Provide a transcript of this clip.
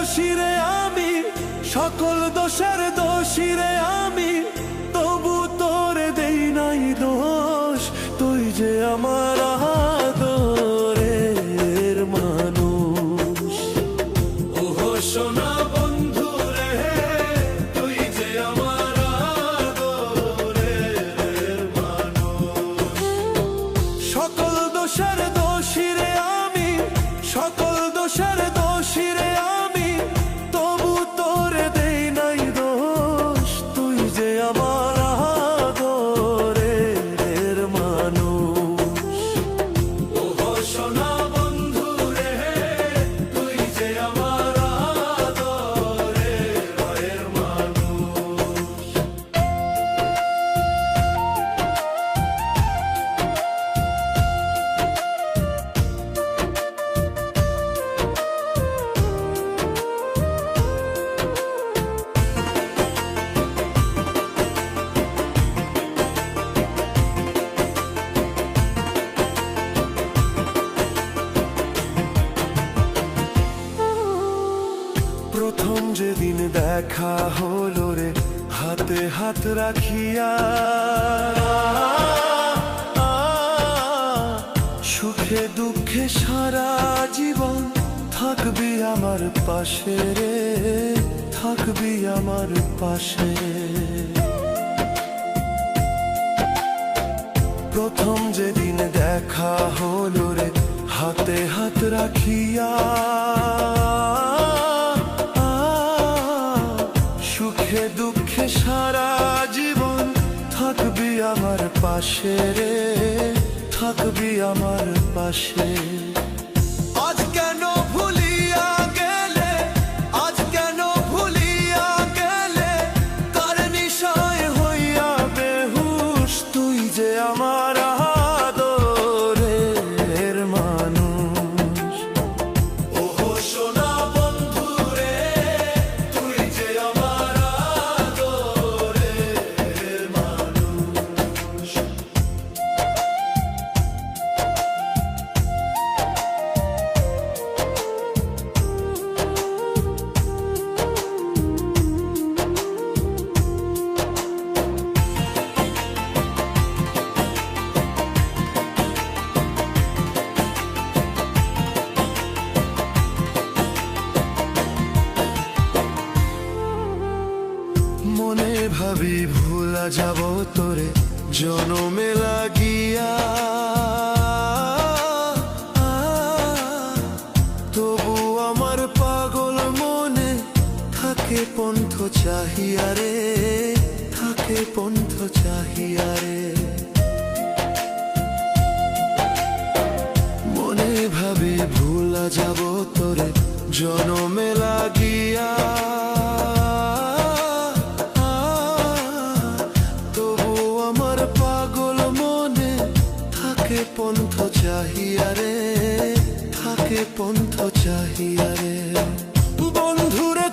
দোষীরে আমি, সকল দোষের দোষীরে আমি, তবু তোরে দেই নাই দোষ। তুই যে আমার আদরের মানুষ। ওহো সোনা বন্ধু রে, তুই যে আমার আদরের মানুষ। সকল দোষের দোষীরে আমি, সকল দোষের দোষীরে আমি, তবু তোরে দেই নাই দোষ। তুই যে আমার আদরের মানুষ। ওহো সোনা বন্ধু রে, তুই যে আমার আদরের মানুষ। প্রথম যেদিন দেখা হলো রে, হাতে হাত রাখিয়া, সুখে দুঃখে সারা জীবন থাকবি আমার পাশে রে, থাকবি আমার পাশে। প্রথম যেদিন দেখা হলো রে, হাতে হাত রাখিয়া, সুখে দুঃখে সারা জীবন থাকবি আমার পাশে রে, থাকবি আমার পাশে। আজ কেন ভুলিয়া গেলে, আজ কেন ভুলিয়া গেলে, কার নিশায় হইয়া বেহুশ। তুই যে আমার আদরের মানুষ। ওহো সোনা বন্ধু রে, তুই যে আমার আদরের মানুষ। মনে ভাবি ভুলা যাব তোরে জনমে লাগিয়া, তবু আমার পাগল মনে থাকে পন্থ চাহিয়া রে, থাকে পন্থ চাহিয়া রে। মনে ভাবি ভুলা যাব তোরে জনমে লাগিয়া, থাকে পন্থ চাহিয়া রে, থাকে পন্থ চাহিয়া রে। বন্ধুরে